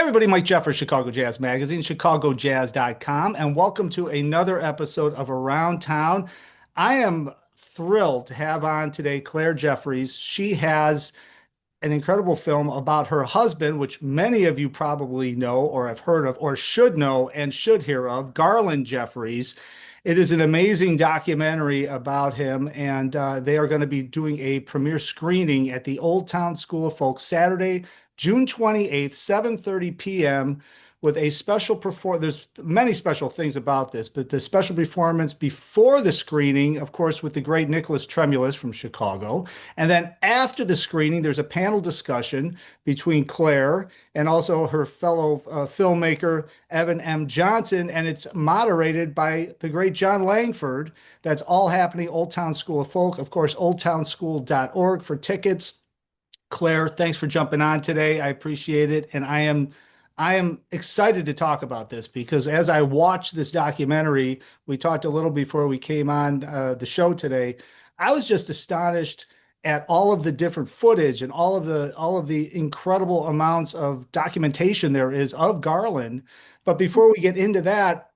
Everybody, Mike Jeffers, Chicago Jazz Magazine, chicagojazz.com, and welcome to another episode of Around Town. I am thrilled to have on today Claire Jeffreys. She has an incredible film about her husband, which many of you probably know or have heard of or should know and should hear of, Garland Jeffreys. It is an amazing documentary about him, and they are going to be doing a premiere screening at the Old Town School of Folk Saturday, June 28th, 7:30 p.m. with a special performance. There's many special things about this, but the special performance before the screening, of course, with the great Nicholas Tremulis from Chicago. And then after the screening, there's a panel discussion between Claire and also her fellow filmmaker, Evan M. Johnson, and it's moderated by the great John Langford. That's all happening Old Town School of Folk. Of course, oldtownschool.org for tickets. Claire, thanks for jumping on today. I appreciate it. And I am excited to talk about this because as I watched this documentary, we talked a little before we came on the show today. I was just astonished at all of the different footage and all of the incredible amounts of documentation there is of Garland. But before we get into that,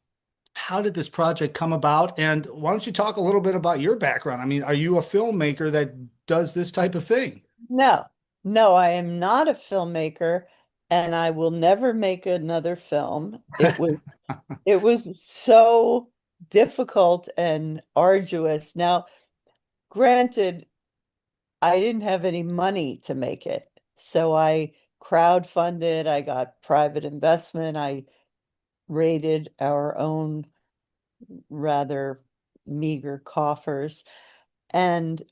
how did this project come about? And why don't you talk a little bit about your background? I mean, are you a filmmaker that does this type of thing? No, no, I am not a filmmaker, and I will never make another film. It was so difficult and arduous. Now, granted, I didn't have any money to make it, so I crowdfunded, I got private investment, I raided our own rather meager coffers, and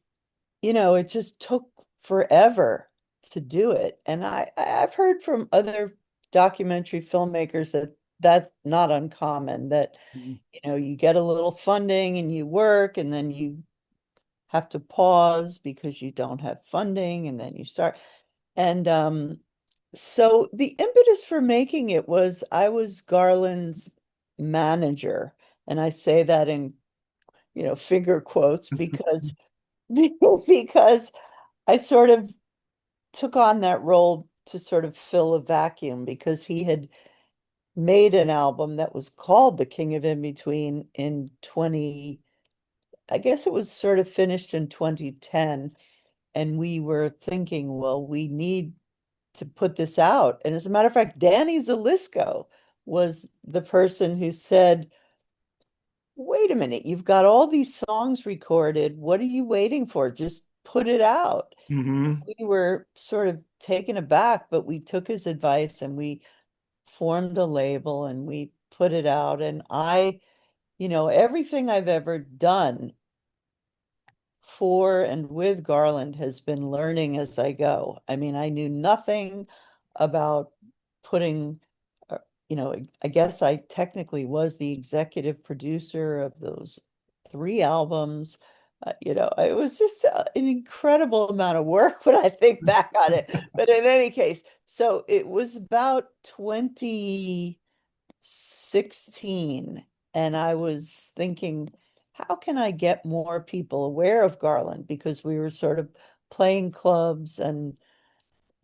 it just took forever to do it. And I've heard from other documentary filmmakers that that's not uncommon, that, you get a little funding and you work and then you have to pause because you don't have funding and then you start. And so the impetus for making it was I was Garland's manager. And I say that in, finger quotes because because I sort of took on that role to sort of fill a vacuum because he had made an album that was called The King of In-Between in 20, I guess it was sort of finished in 2010. And we were thinking, well, we need to put this out. And as a matter of fact, Danny Zalisco was the person who said, wait a minute, you've got all these songs recorded. What are you waiting for? Just put it out. Hmm. We were sort of taken aback, but we took his advice and we formed a label and we put it out. And everything I've ever done for and with Garland has been learning as I go. I mean, I knew nothing about putting, I guess I technically was the executive producer of those three albums. It was just an incredible amount of work when I think back on it. But in any case, so it was about 2016, and I was thinking, how can I get more people aware of Garland? Because we were sort of playing clubs and,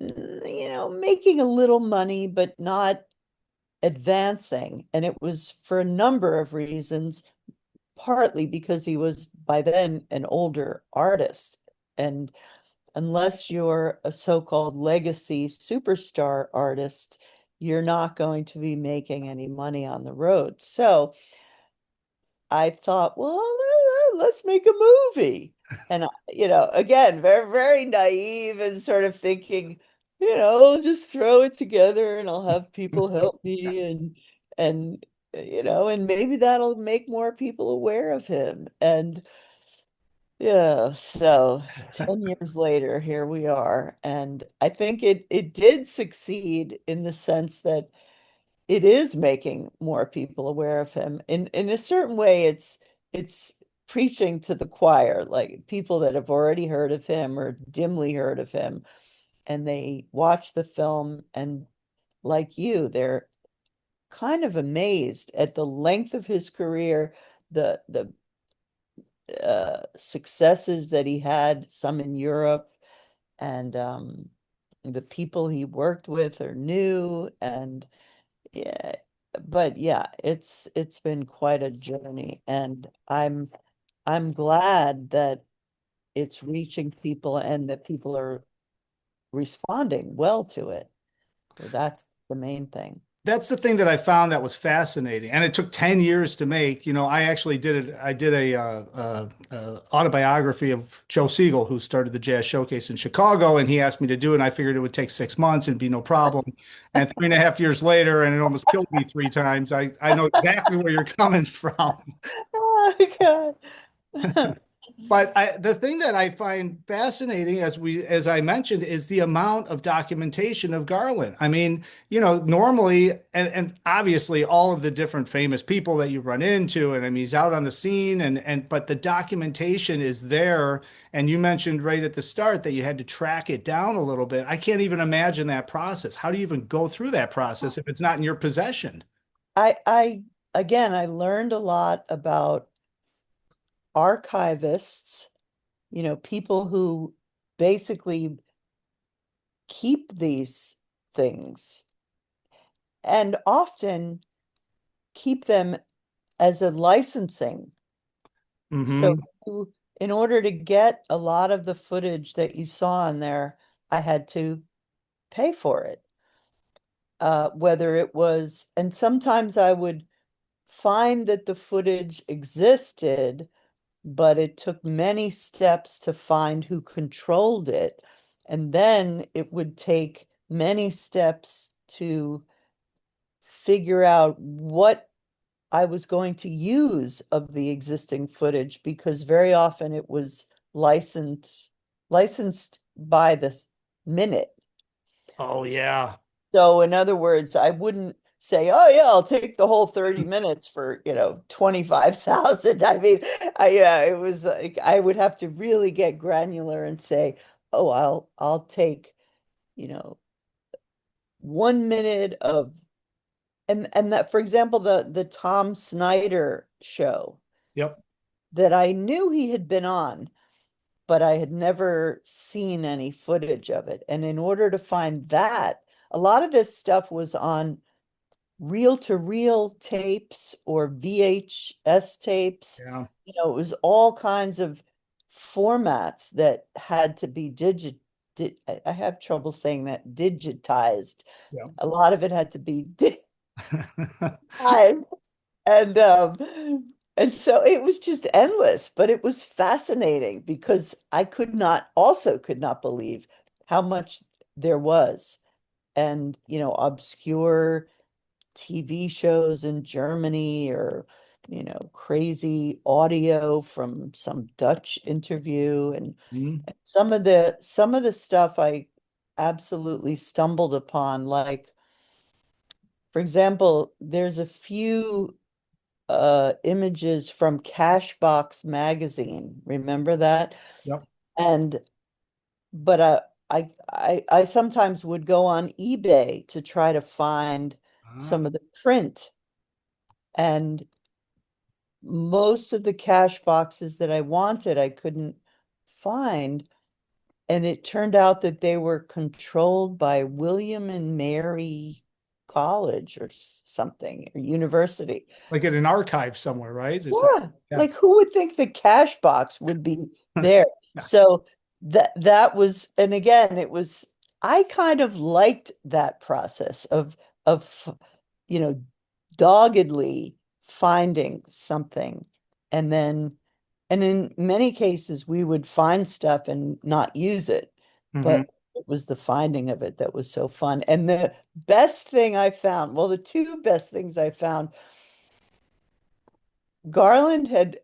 making a little money, but not advancing. And it was for a number of reasons, partly because he was by then an older artist. And unless you're a so-called legacy superstar artist, you're not going to be making any money on the road. So I thought, well, let's make a movie. And, again, very, very naive and sort of thinking, I'll just throw it together and I'll have people help me and, and maybe that'll make more people aware of him. And yeah, so 10 years later, here we are. And I think it did succeed in the sense that it is making more people aware of him. In a certain way, it's preaching to the choir, like people that have already heard of him or dimly heard of him, and they watch the film and like you, they're kind of amazed at the length of his career, the successes that he had, some in Europe, and the people he worked with or knew, and yeah, but yeah, it's been quite a journey, and I'm glad that it's reaching people and that people are responding well to it. So that's the main thing. That's the thing that I found that was fascinating, and it took 10 years to make. I actually did it. I did a autobiography of Joe Siegel, who started the Jazz Showcase in Chicago, and he asked me to do it, and I figured it would take 6 months and be no problem. And 3.5 years later, and it almost killed me 3 times. I know exactly where you're coming from. Oh God. But the thing that I find fascinating, as I mentioned, is the amount of documentation of Garland. I mean, normally, and obviously, all of the different famous people that you run into, and I mean, he's out on the scene, but the documentation is there. And you mentioned right at the start that you had to track it down a little bit. I can't even imagine that process. How do you even go through that process if it's not in your possession? I again, I learned a lot about archivists, people who basically keep these things and often keep them as a licensing. So Hmm. in order to get a lot of the footage that you saw in there, I had to pay for it. Whether it was, and sometimes I would find that the footage existed, but it took many steps to find who controlled it. And then it would take many steps to figure out what I was going to use of the existing footage because very often it was licensed by the minute. Oh yeah. So in other words, I wouldn't say, "Oh yeah, I'll take the whole 30 minutes for, 25,000." I mean, it was like I would have to really get granular and say, "Oh, I'll take, you know, 1 minute of," and that, for example, the Tom Snyder show Yep. that I knew he had been on, but I had never seen any footage of it. And in order to find that, a lot of this stuff was on reel-to-reel tapes or VHS tapes. Yeah. It was all kinds of formats that had to be I have trouble saying that, digitized. Yeah. A lot of it had to be digitized. And and so it was just endless, but it was fascinating because I could not believe how much there was. And, obscure TV shows in Germany or, crazy audio from some Dutch interview and Mhm. some of the stuff I absolutely stumbled upon. Like, for example, there's a few images from Cashbox magazine. Remember that? Yep. And but I sometimes would go on eBay to try to find Ah, some of the print. And most of the cash boxes that I wanted, I couldn't find. And it turned out that they were controlled by William and Mary College or something, or university. like in an archive somewhere, right? Is that? Yeah, Yeah. like who would think the cash box would be there? Yeah. So that was, and again, I kind of liked that process of you know doggedly finding something, and then, and in many cases we would find stuff and not use it, Hmm. but it was the finding of it that was so fun. And the best thing I found, well, the two best things I found, Garland had,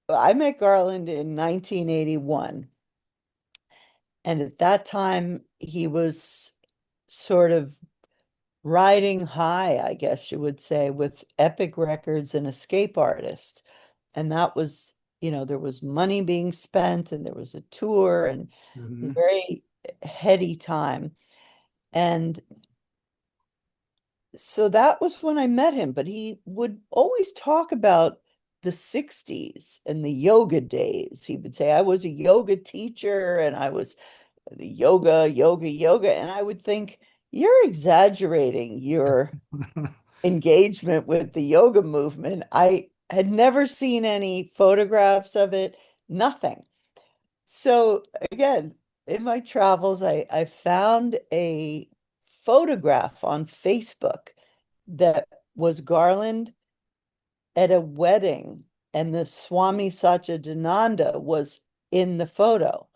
I met Garland in 1981. And at that time, he was sort of riding high, I guess you would say, with Epic Records and Escape Artist. And that was, there was money being spent and there was a tour and Hmm. very heady time. And so that was when I met him, but he would always talk about the 60s and the yoga days. He would say, I was a yoga teacher and I was the yoga, yoga, yoga. And I would think, you're exaggerating your engagement with the yoga movement. I had never seen any photographs of it, nothing. So again, in my travels, I found a photograph on Facebook that was Garland at a wedding, and the Swami Satchidananda was in the photo.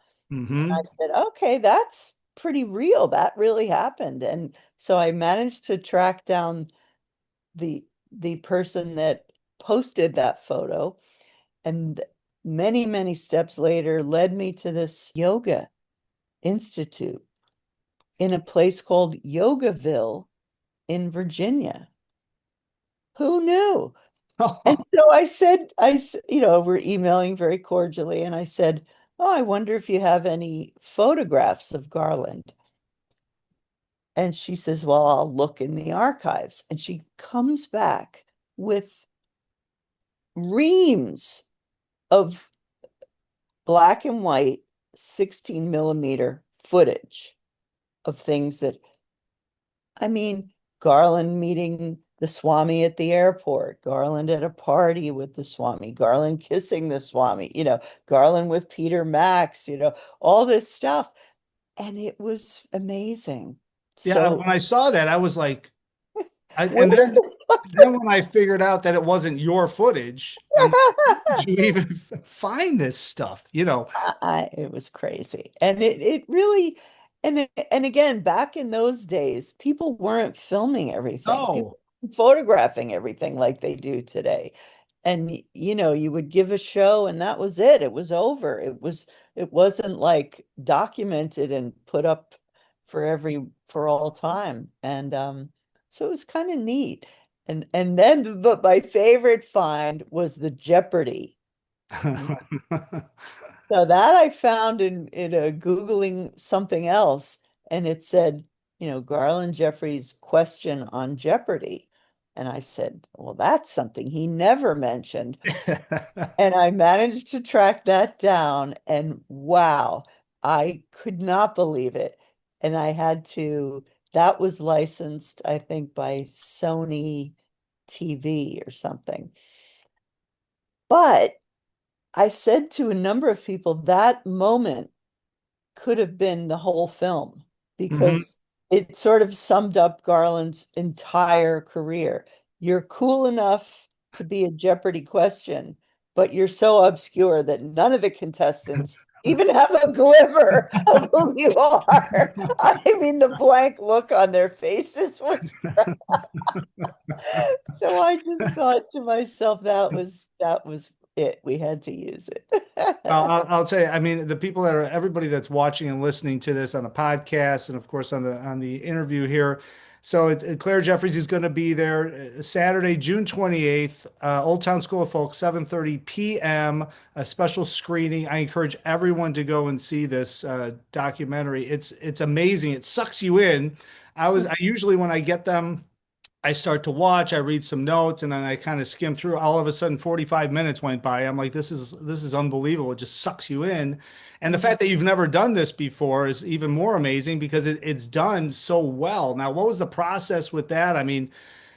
And I Hmm. said, okay, that's pretty real. That really happened. And so I managed to track down the person that posted that photo, and many, many steps later led me to this yoga institute in a place called Yogaville in Virginia. Who knew? And so I said, we're emailing very cordially, and I said, oh, I wonder if you have any photographs of Garland. And she says, well, I'll look in the archives. And she comes back with reams of black and white 16 millimeter footage of things that, I mean, Garland meeting the Swami at the airport, Garland at a party with the Swami, Garland kissing the Swami, Garland with Peter Max, all this stuff. And it was amazing. Yeah, So when I saw that, I was like, where and did then this come then when I figured out that it wasn't your footage, I'm like, how did from? you even find this stuff? It was crazy. And it really, and again, back in those days, people weren't filming everything. People No. weren't photographing everything like they do today. And you would give a show and that was it. It was over. It wasn't like documented and put up for all time. And so it was kind of neat. And then, but my favorite find was the Jeopardy. So that I found in a Googling something else, and it said, Garland Jeffreys' question on Jeopardy. And I said, well, that's something he never mentioned. And I managed to track that down, and wow, I could not believe it. And that was licensed, I think, by Sony TV or something. But I said to a number of people that moment could have been the whole film Hmm. because it sort of summed up Garland's entire career. You're cool enough to be a Jeopardy question, but you're so obscure that none of the contestants even have a glimmer of who you are. I mean, the blank look on their faces was so I just thought to myself, that was it. We had to use Well, it. I'll tell you, I mean, everybody that's watching and listening to this on the podcast, and of course on the interview here. So Claire Jeffries is going to be there Saturday, June 28th, Old Town School of Folk, 7:30 p.m. A special screening. I encourage everyone to go and see this documentary. It's amazing. It sucks you in. I usually when I get them. I start to watch, I read some notes, and then I kind of skim through. All of a sudden, 45 minutes went by. I'm like, this is unbelievable. It just sucks you in. And the Mhm. fact that you've never done this before is even more amazing because it's done so well. Now, what was the process with that? I mean,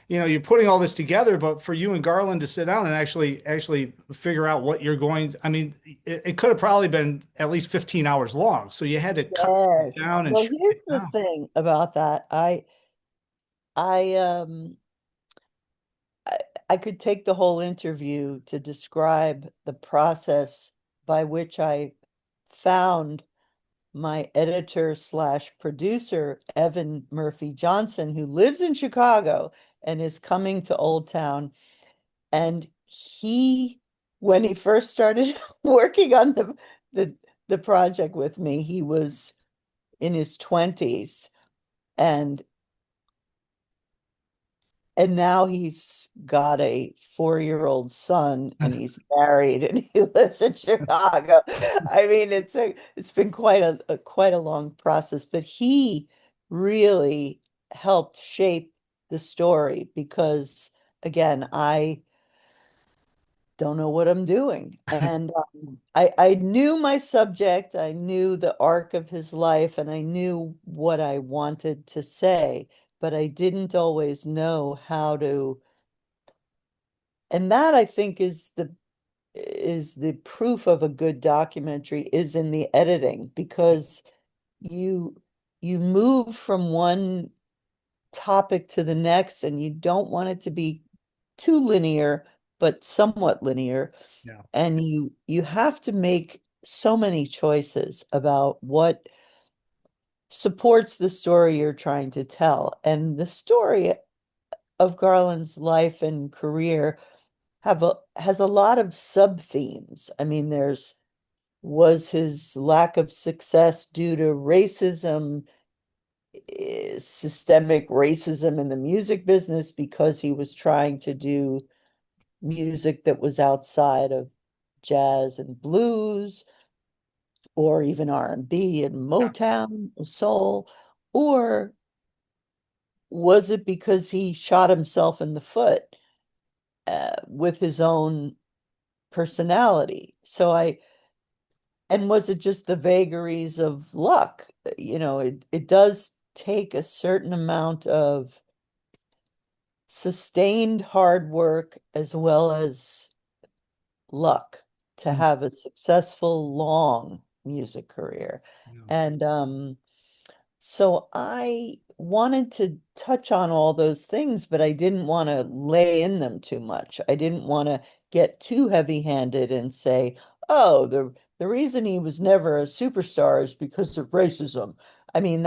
you're putting all this together, but for you and Garland to sit down and actually figure out what you're going, I mean, it could have probably been at least 15 hours long. So you had to cut it Yes. down and Well, shrink it here's the down. thing about that. I um I, I could take the whole interview to describe the process by which I found my editor slash producer, Evan Murphy Johnson, who lives in Chicago and is coming to Old Town. And when he first started working on the the project with me, he was in his 20s, and now he's got a 4-year-old son and he's married and he lives in Chicago. I mean, it's been quite a long process, but he really helped shape the story because again, don't know what I'm doing. And I knew my subject, I knew the arc of his life, and I knew what I wanted to say, but I didn't always know how to. And that I think is the proof of a good documentary is in the editing, because you you move from one topic to the next, and you don't want it to be too linear, but somewhat linear. Yeah. And you have to make so many choices about what supports the story you're trying to tell. And the story of Garland's life and career has a lot of sub themes. I mean, was his lack of success due to racism, systemic racism in the music business because he was trying to do music that was outside of jazz and blues, or even R&B and Yeah. Motown, soul? Or was it because he shot himself in the foot with his own personality? And was it just the vagaries of luck? It does take a certain amount of sustained hard work as well as luck to Mm. have a successful, long music career. Yeah. And so I wanted to touch on all those things, but I didn't want to lay in them too much. I didn't want to get too heavy-handed and say, oh, the reason he was never a superstar is because of racism. I mean,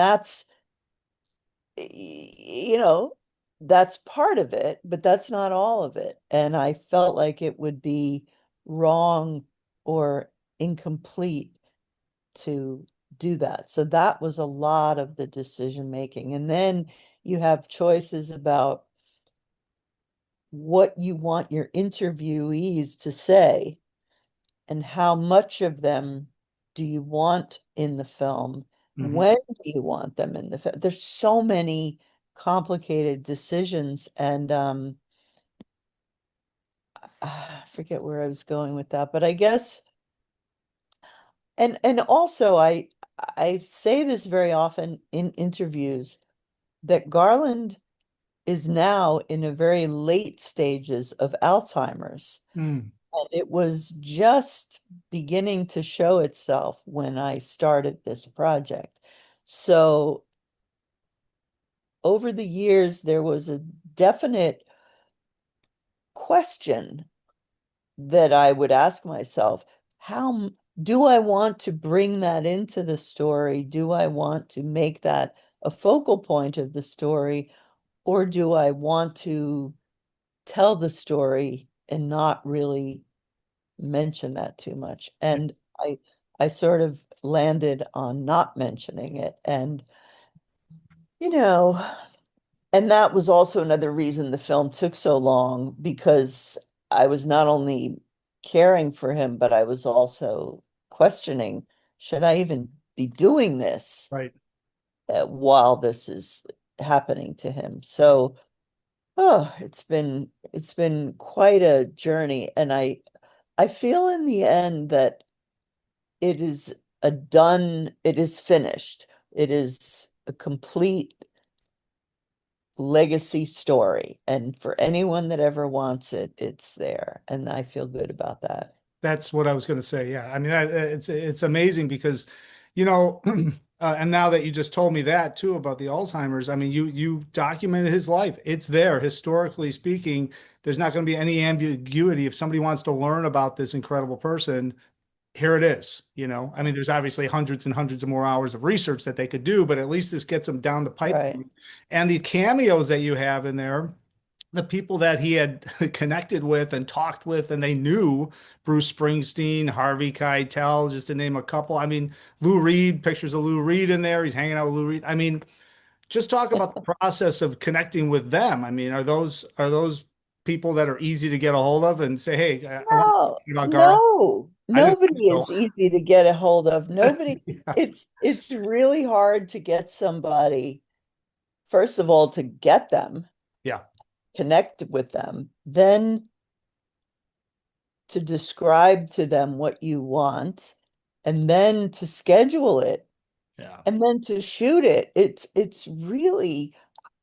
you know, that's part of it, but that's not all of it. And I felt like it would be wrong or incomplete to do that. So that was a lot of the decision making. And then you have choices about what you want your interviewees to say and how much of them do you want in the film? Mhm. When do you want them in the film? There's so many complicated decisions, and I forget where I was going with that, but I guess, and also I say this very often in interviews, that Garland is now in a very late stages of Alzheimer's. Mm. And it was just beginning to show itself when I started this project. So over the years, there was a definite question that I would ask myself, do I want to bring that into the story? Do I want to make that a focal point of the story? Or do I want to tell the story and not really mention that too much? And I sort of landed on not mentioning it. And, you know, and that was also another reason the film took so long, because I was not only caring for him, but I was also questioning, should I even be doing this Right. while this is happening to him? So, oh, it's been quite a journey, and I feel in the end that it is finished. It is a complete legacy story. And for anyone that ever wants it, it's there. And I feel good about that. That's what I was going to say. Yeah. I mean, it's amazing because, you know, and now that you just told me that too about the Alzheimer's, I mean, you documented his life. It's there, historically speaking. There's not going to be any ambiguity. If somebody wants to learn about this incredible person, here it is. I mean, there's obviously hundreds and hundreds of more hours of research that they could do, but at least this gets them down the Right. pipeline. And the cameos that you have in there, the people that he had connected with and talked with, and they knew Bruce Springsteen, Harvey Keitel, just to name a couple. I mean, Lou Reed, pictures of Lou Reed in there. He's hanging out with Lou Reed. I mean, just talk about the process of connecting with them. I mean, are those people that are easy to get a hold of and say, "Hey, I want to No, talk about Garland"? no, I didn't think nobody so. is easy to get a hold of. Nobody, Yeah. it's really hard to get somebody, first of all, to get them, Yeah. connect with them, then to describe to them what you want and then to schedule it Yeah. and then to shoot it. It's really,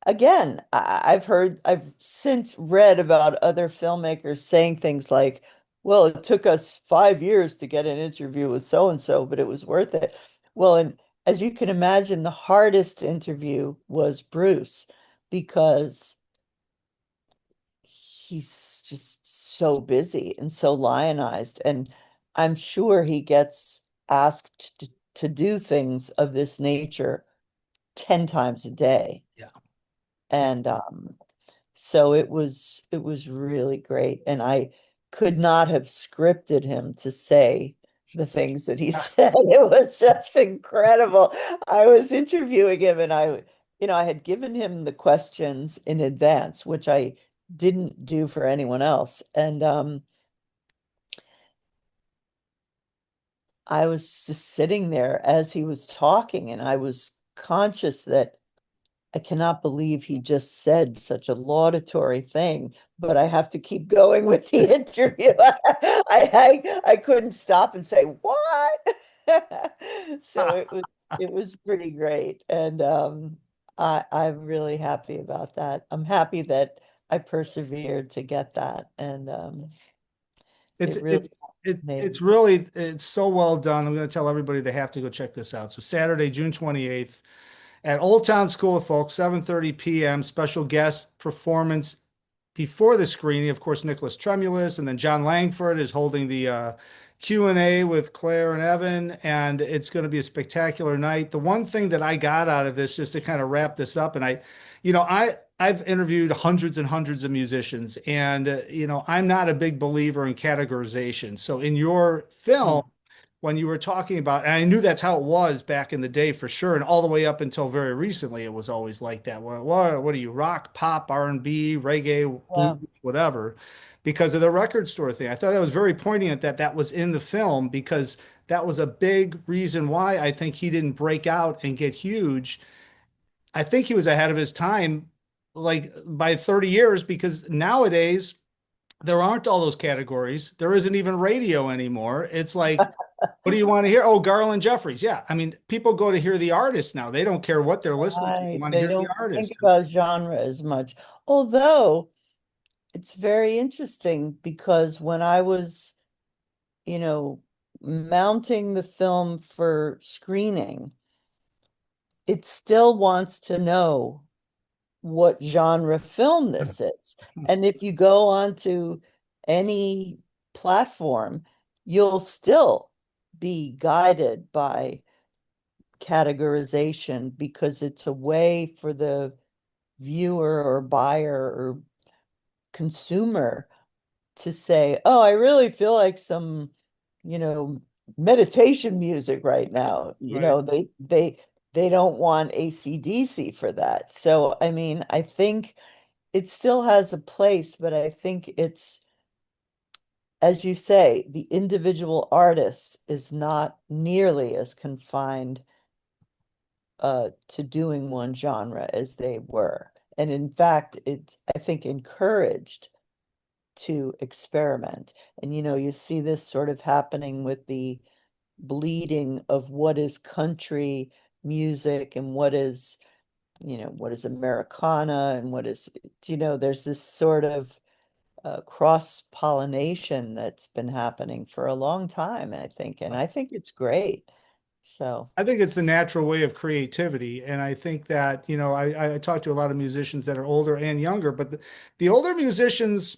again, I've since read about other filmmakers saying things like, well, it took us 5 years to get an interview with so and so, but it was worth it. Well, and as you can imagine, the hardest interview was Bruce because he's just so busy and so lionized. And I'm sure he gets asked to do things of this nature 10 times a day. Yeah. And so it was really great. And I could not have scripted him to say the things that he said. It was just incredible. I was interviewing him and I had given him the questions in advance, which I didn't do for anyone else. And I was just sitting there as he was talking, and I was conscious that I cannot believe he just said such a laudatory thing, but I have to keep going with the interview. I couldn't stop and say, "What?" So it was pretty great. And I'm really happy about that. I'm happy that I persevered to get that. And It's it really it's it made it's really it's so well done. I'm going to tell everybody they have to go check this out. So Saturday, June 28th at Old Town School of Folk, 7:30 p.m. Special guest performance before the screening. Of course, Nicholas Tremulis, and then John Langford is holding the Q&A with Claire and Evan, and it's going to be a spectacular night. The one thing that I got out of this, just to kind of wrap this up, and I've interviewed hundreds and hundreds of musicians, and I'm not a big believer in categorization. So in your film, Mm. when you were talking about, and I knew that's how it was back in the day for sure, and all the way up until very recently, it was always like that. What are you, rock, pop, R&B, reggae, blues, Yeah. whatever, because of the record store thing. I thought that was very poignant that that was in the film because that was a big reason why I think he didn't break out and get huge. I think he was ahead of his time, like by 30 years, because nowadays there aren't all those categories. There isn't even radio anymore. It's like, what do you want to hear? Oh, Garland Jeffreys. Yeah. I mean, people go to hear the artist now. They don't care what they're listening to. They Right. want to They hear the don't think artist. about genre as much. Although it's very interesting because when I was, you know, mounting the film for screening, it still wants to know what genre film this is. And if you go onto any platform, you'll still be guided by categorization because it's a way for the viewer or buyer or consumer to say, "Oh, I really feel like some, you know, meditation music right now." Right. They don't want AC/DC for that. So, I mean, I think it still has a place, but I think it's, as you say, the individual artist is not nearly as confined to doing one genre as they were. And in fact, it's, I think, encouraged to experiment. And you see this sort of happening with the bleeding of what is country music and what is Americana and what is, there's this sort of cross-pollination that's been happening for a long time, I think, and I think it's great. So, I think it's the natural way of creativity. And I think that, I talk to a lot of musicians that are older and younger, but the older musicians,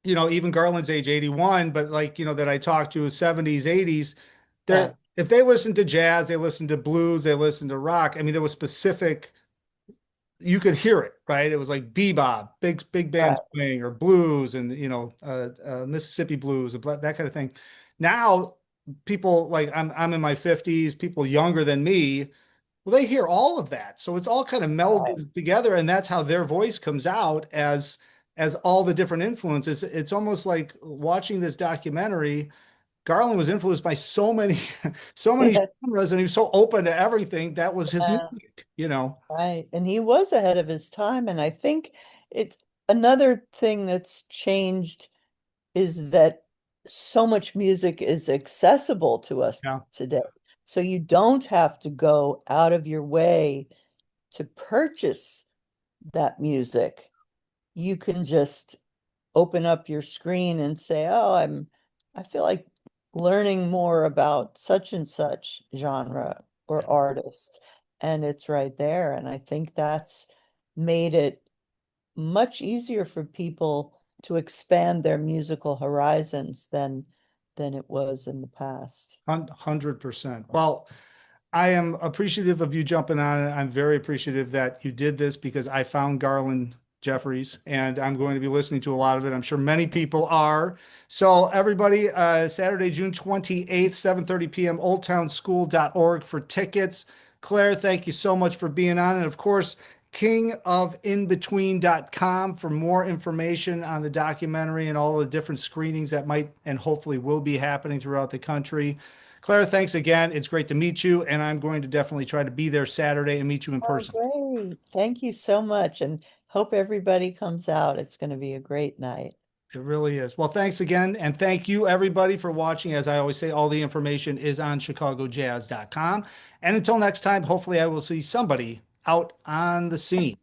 even Garland's age 81, but like, that I talked to 70s, 80s, yeah, if they listen to jazz, they listen to blues, they listen to rock. I mean, there was specific, you could hear it, right? It was like bebop, big band right. playing, or blues, and Mississippi blues, that kind of thing. Now, people like I'm in my 50s, people younger than me, well, they hear all of that, so it's all kind of Right. melded together, and that's how their voice comes out as all the different influences. It's almost like watching this documentary. Garland was influenced by so many, so many genres, and he was so open to everything. That was his Yeah. music. Right. And he was ahead of his time. And I think it's another thing that's changed is that so much music is accessible to us Yeah. today. So you don't have to go out of your way to purchase that music. You can just open up your screen and say, "Oh, I feel like learning more about such and such genre or artist." And it's right there. And I think that's made it much easier for people to expand their musical horizons than it was in the past. 100%. Well, I am appreciative of you jumping on it. I'm very appreciative that you did this because I found Garland Jeffreys and I'm going to be listening to a lot of it. I'm sure many people are. So everybody, Saturday, June 28th, 7:30 p.m., oldtownschool.org for tickets. Claire, thank you so much for being on. And of course, kingofinbetween.com for more information on the documentary and all the different screenings that might and hopefully will be happening throughout the country. Claire, thanks again. It's great to meet you, and I'm going to definitely try to be there Saturday and meet you in Oh, person. great. Thank you so much. And hope everybody comes out. It's going to be a great night. It really is. Well, thanks again, and thank you everybody for watching. As I always say, all the information is on chicagojazz.com. And until next time, hopefully I will see somebody out on the scene.